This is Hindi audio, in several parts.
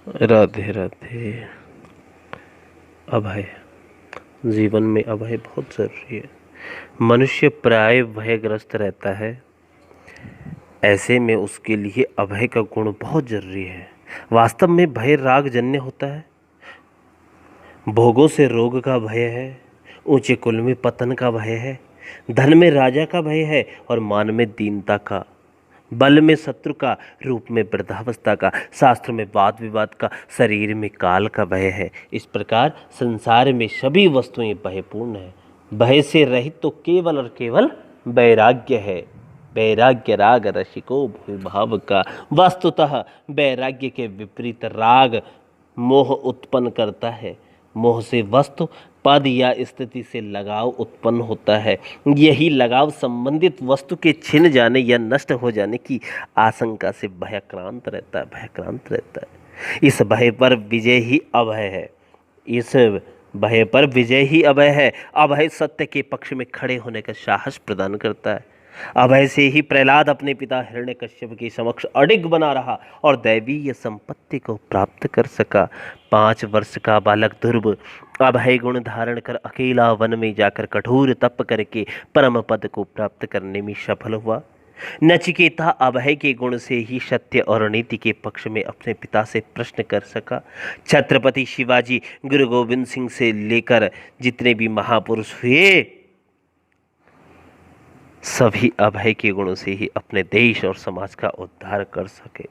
राधे राधे। अभय। जीवन में अभय बहुत ज़रूरी है। मनुष्य प्राय भयग्रस्त रहता है, ऐसे में उसके लिए अभय का गुण बहुत ज़रूरी है। वास्तव में भय रागजन्य होता है। भोगों से रोग का भय है, ऊंचे कुल में पतन का भय है, धन में राजा का भय है और मान में दीनता का, बल में शत्रु का, रूप में वृद्धावस्था का, शास्त्र में वाद विवाद का, शरीर में काल का भय है। इस प्रकार संसार में सभी वस्तुएं भयपूर्ण है। भय से रहित तो केवल और केवल वैराग्य है। वैराग्य राग रसिको भूय भाव का। वस्तुतः वैराग्य के विपरीत राग मोह उत्पन्न करता है। मोह से वस्तु, पद या स्थिति से लगाव उत्पन्न होता है। यही लगाव संबंधित वस्तु के छिन जाने या नष्ट हो जाने की आशंका से भयक्रांत रहता है। इस भय पर विजय ही अभय है। इस भय पर विजय ही अभय है। अभय सत्य के पक्ष में खड़े होने का साहस प्रदान करता है। अभय से ही प्रहलाद अपने पिता हिरण्यकश्यप के समक्ष अडिग बना रहा और दैवीय संपत्ति को प्राप्त कर सका। 5 वर्ष का बालक ध्रुव अभय गुण धारण कर अकेला वन में जाकर कठोर तप करके परम पद को प्राप्त करने में सफल हुआ। नचिकेता अभय के गुण से ही सत्य और नीति के पक्ष में अपने पिता से प्रश्न कर सका। छत्रपति शिवाजी, गुरु गोविंद सिंह से लेकर जितने भी महापुरुष हुए, सभी अभय के गुणों से ही अपने देश और समाज का उद्धार कर सके।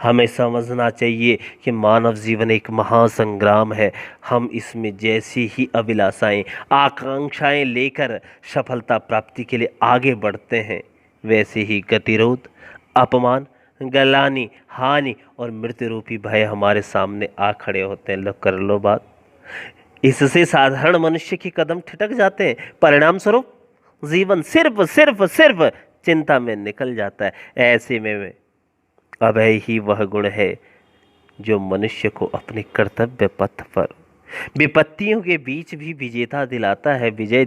हमें समझना चाहिए कि मानव जीवन एक महासंग्राम है। हम इसमें जैसी ही अभिलाषाएं, आकांक्षाएं लेकर सफलता प्राप्ति के लिए आगे बढ़ते हैं, वैसे ही गतिरोध, अपमान, गलानी, हानि और मृत्यु रूपी भय हमारे सामने आ खड़े होते हैं। लो कर लो बात। इससे साधारण मनुष्य के कदम ठिठक जाते हैं। परिणाम स्वरूप जीवन सिर्फ चिंता में निकल जाता है। ऐसे में अभय ही वह गुण है जो मनुष्य को अपने कर्तव्य पथ पर विपत्तियों के बीच भी विजेता दिलाता है, विजय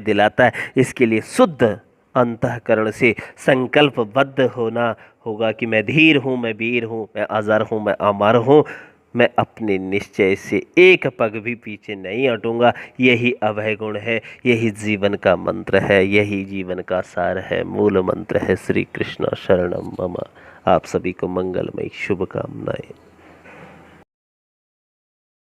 दिलाता है। इसके लिए शुद्ध अंतःकरण से संकल्पबद्ध होना होगा कि मैं धीर हूँ, मैं वीर हूँ, मैं अजर हूँ, मैं अमर हूँ। मैं अपने निश्चय से एक पग भी पीछे नहीं हटूंगा। यही अभय गुण है, यही जीवन का मंत्र है, यही जीवन का सार है, मूल मंत्र है। श्री कृष्ण शरणम मम। आप सभी को मंगलमय शुभकामनाएं।